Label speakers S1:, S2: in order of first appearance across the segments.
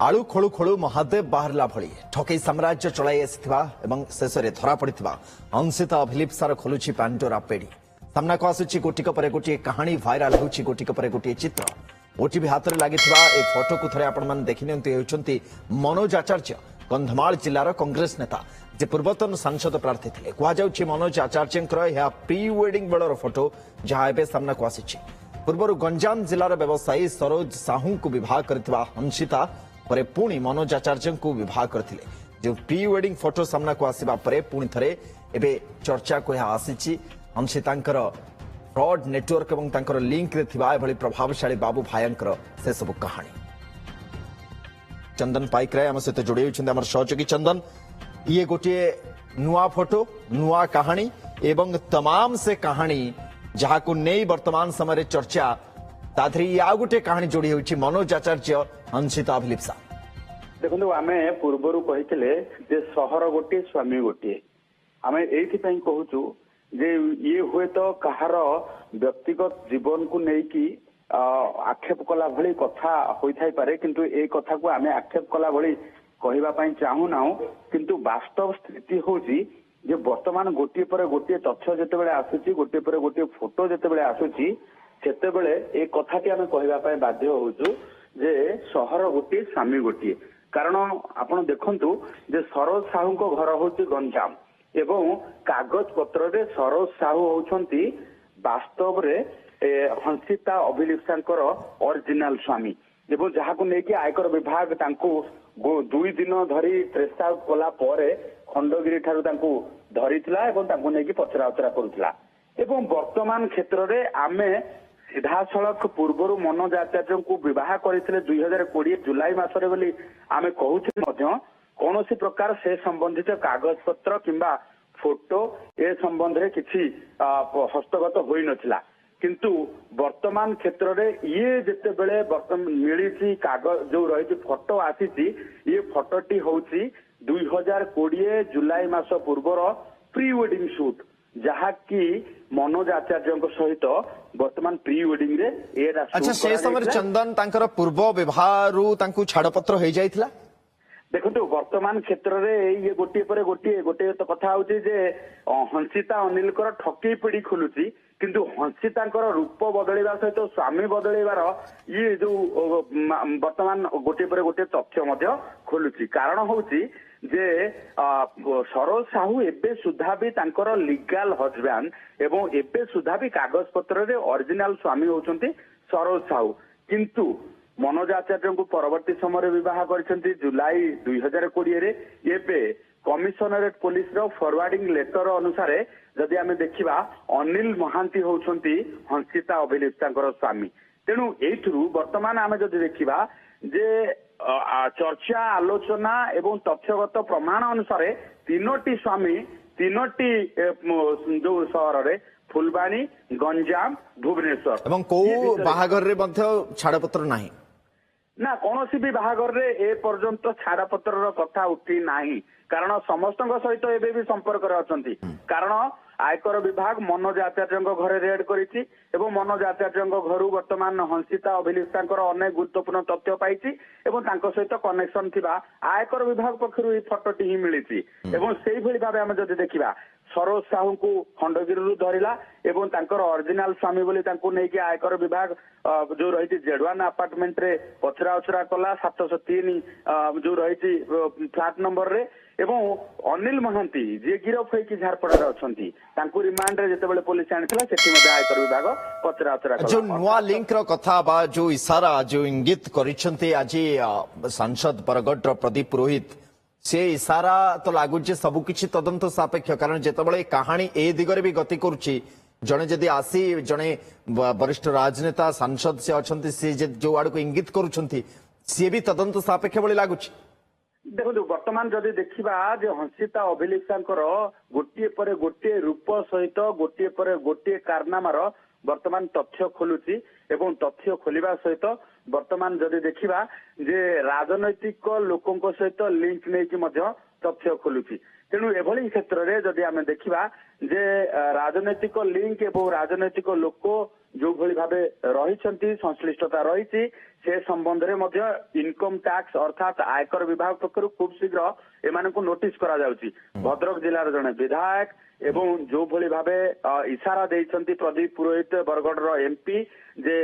S1: आलू खोलु खोलु महादेव बाहरला भली ठकई साम्राज्य चलाई आसिथिबा एवं शेषरे धरा पड़िथिबा अंशिता अभिलिप्सार खोलुछि पांडोरा पेड़ी सामना को आसुछि गोटिक परे गोटिए कहानी भाइराल होछि गोटिक परे गोटिए चित्र ओटीवी हाथ में लागिथिबा ए फोटो को थरे आपण मान देखि नियंतु हेउछंती मनोज आचार्य कंधमाल जिल्लार कांग्रेस नेता जे पूर्वतन सांसद प्रार्थी थिले कुआ जाउछि मनोज आचार्यंकर यह प्री वेडिंग बेलर फोटो जहां एबे सामना को आसिछि पूर्व गंजाम जिलार व्यवसायी सरोज साहू को विवाह करथिबा हंसिता परे पुणी मनोज आचार्य को विवाह करथिले जो प्री वेडिंग फोटो सामना को आसीबा परे पुणी थरे एबे चर्चा को यह आसीछि हंसितांकर फ्रॉड नेटवर्क एवं तांकर लिंक रे थिबा एभली प्रभावशाली बाबू भायंकर से सब कहानी चंदन पाइकराय हम सहित जोड़ी होइछन्ते हमर सहयोगी चंदन ये गोटे नुआ फोटो नुआ कहानी एवं तमाम से कहानी जहां को नहीं वर्तमान समय चर्चा ताधरी आ गोटे कहानी जोड़ी होइछि मनोज आचार्य हंसिता अभिलिप्सा
S2: देखो आम पूर्वर कही सहर गोटे स्वामी गोटे आम एथि कहूचु जे ये हुए तो कहार व्यक्तिगत जीवन को लेकिन आक्षेप कला भली कथा होई पारे किंतु ए कथा को आम आक्षेप कला भली कहवाई चाहू ना किंतु वास्तव स्थिति होची जे वर्तमान गोटे पर गोटे तथ्य जिते आसूची गोटे पर गोटे फोटो जिते आसूची सेतेबेले ए कथाटी आम कहवाई बाध्य होचु जे सहर गोटे स्वामी गोटे कारण आपण देखंतु जे सरोज साहू को घर होची गंजाम एवं कागज पत्र रे सरोज साहू होचंती वास्तव रे हंसिता अभिलिप्सांकर ओरिजिनल स्वामी एवं जहाँ को लेकिन आयकर विभाग तांको 2 दिन धरी ट्रेस आउट कला परे खंडगिरी ठारू तांको धरिथिला एवं तांको लेकिन पचरा उचरा करुथिला एवं वर्तमान क्षेत्र रे आमे सीधा सड़क पूर्वर मनोज आचार्य को विवाह करते 2020 जुलाई मासरे बोली आमे कहूँ कौन प्रकार से संबंधित कागज पत्र किंबा फोटो ए संबंध रे किछि हस्तगत होई नथिला किंतु वर्तमान क्षेत्र रे ये जेते बेले वर्तमान मिली कागज जो रही फोटो आसी ये फोटोटी होची 2020 जुलाई मास पूर्वर प्री वेडिंग शूट जहा कि मनोज आचार्य सहित वर्तमान प्री वेडिंग रे ए
S1: अच्छा से समय चंदन तांकर पूर्व विवाह रु तांकु छाड़पत्र हो जाइथिला
S2: देखो वर्तमान क्षेत्र रे ये गोटे पर गोटे तो कथा होची जे हंसिता अनिल कर ठकी पिड़ी खुलुची किंतु हंसितांकर रूप बदलवा सहित स्वामी बदलवार ये जो वर्तमान गोटे पर गोटे तथ्य मध्य खोलुची कारण होची जे सरोज साहू एबे सुधा भी तांकर लीगल हजबैंड एवं एबे सुधा भी कागज पत्र रे ओरिजिनल स्वामी होचंती सरोज साहू किंतु मनोज आचार्य को परवर्ती समय विवाह करछंती जुलाई 2020 रे एबे कमिशनरेट पुलिस रो फॉरवर्डिंग लेटर अनुसार जदि आमे देखिबा अनिल महांती होचंती हंसिता अभिलिप्सांकर स्वामी तेणु एथुरु वर्तमान आमे जदि देखिबा जे चर्चा आलोचना एवं तथ्यगत प्रमाण अनुसार तीनोटी स्वामी तीनोटी जो सहर रे फुलबाणी गंजाम भुवनेश्वर
S1: एवं को बाहागर रे मध्य छाड़पत्र नाही
S2: ना कौन भी बाहागर रे ए पर्यंत छाड़पत्र कथा उठी नाही कारण समस्त सहित एबे भी संपर्क रे अछंती कारण आयकर विभाग मनोज आचार्य घरे रेड करिछि एवं मनोज आचार्य घर वर्तमान हंसिता अभिलिप्सांकर अनेक गुरुत्वपूर्ण तथ्य पाइछि एवं तांको सहित कनेक्शन थिबा आयकर विभाग पक्षरु ई फोटोटी ही मिलिछि एवं सेही भली भाबे हम जदि देखिबा सरोज साहू को खंडगिरी धरला एवं तांकर ओरिजिनल स्वामी बोली तांको नेकी आयकर विभाग जो रही जेडवान अपार्टमेंट रे पचरा उचरा कला 703 जो रही फ्लैट नंबर रे एवं अनिल महांती जे गिरफ होई झारपड़ा रे अछंती तांको रिमांड रे जेतेबेले पुलिस आनिथिला सेठी मध्ये आयकर विभाग पचरा उचरा कला
S1: जो नुआ लिंक रो कथा बा जो इशारा जो इंगित करिसंती आज सांसद बरगढ़ रो प्रदीप पुरोहित से इशारा तो लगुच सबकि तदंत सापेक्ष कारण जितेबाला कहानी ए दिगरे भी गति करुच्ची जड़े जदि आसी जड़े वरिष्ठ राजनेता सांसद से अच्छा सी जो आड़ को इंगित करुँच सी भी तदंत सापेक्ष भली लगुच
S2: देखो वर्तमान जदि देखा जे हंसिता अभिलिप्सांकर गोटे पर गोटे रूप सहित गोटे पर गोटे कारनामार वर्तमान तथ्य खोलुची एवं तथ्य खोलिबा सहित वर्तमान जदि देखा जे राजनैतिक लोकों सहित लिंक नहीं तथ्य खोलुची ତେଣୁ ଏଭଳି କ୍ଷେତ୍ରରେ ଯଦି ଆମେ ଦେଖିବା ଯେ ରାଜନୈତିକ ଲିଙ୍କ ଏବଂ ରାଜନୈତିକ ଲୋକ ଯୋଉଭଳି ଭାବେ ରହିଛନ୍ତି ସଂଶ୍ଳିଷ୍ଟତା ରହିଛି ସେ ସମ୍ବନ୍ଧରେ ମଧ୍ୟ ଇନକମ ଟ୍ୟାକ୍ସ ଅର୍ଥାତ୍ ଆୟକର ବିଭାଗ ପକ୍ଷରୁ ଖୁବ ଶୀଘ୍ର ଏମାନଙ୍କୁ ନୋଟିସ କରାଯାଉଛି। ଭଦ୍ରକ ଜିଲ୍ଲାର ଜଣେ ବିଧାୟକ ଏବଂ ଯୋଉଭଳି ଭାବେ ଇସାରା ଦେଇଛନ୍ତି ପ୍ରଦୀପ ପୁରୋହିତ ବରଗଡ଼ର ଏମପି ଯେ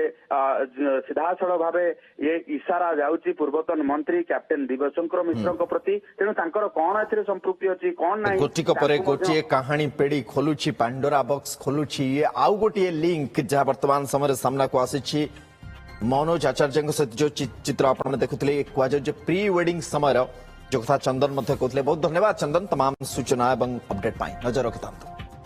S2: ସିଧାସଳଖ ଭାବେ ଏ ଇସାରା ଯାଉଛି ପୂର୍ବତନ ମନ୍ତ୍ରୀ କ୍ୟାପ୍ଟେନ ଦିବ୍ୟଶଙ୍କର ମିଶ୍ରଙ୍କ ପ୍ରତି। ତେଣୁ ତାଙ୍କର କଣ ଏଥିରେ ସମ୍ପୃକ୍ତି ଅଛି କଣ ନାହିଁ
S1: ଗୋଟିକ ପରେ ଗୋଟିଏ କାହାଣୀ ପେଢି ଖୋଲୁଛି ପାଣ୍ଡୋରା ବକ୍ସ ଖୋଲୁଛି ଆଉ ଗୋଟିଏ ଲିଙ୍କ ଯାହା ବର୍ତ୍ତମାନ ସମୟରେ ସାମ୍ନାକୁ ଆସିଛି। मनोज आचार्य सहित जो चित्र आपने देखुले कहुए प्री वेडिंग समय जो कथा चंदन कहते बहुत धन्यवाद चंदन तमाम सूचना और अपडेट नजर रखिता।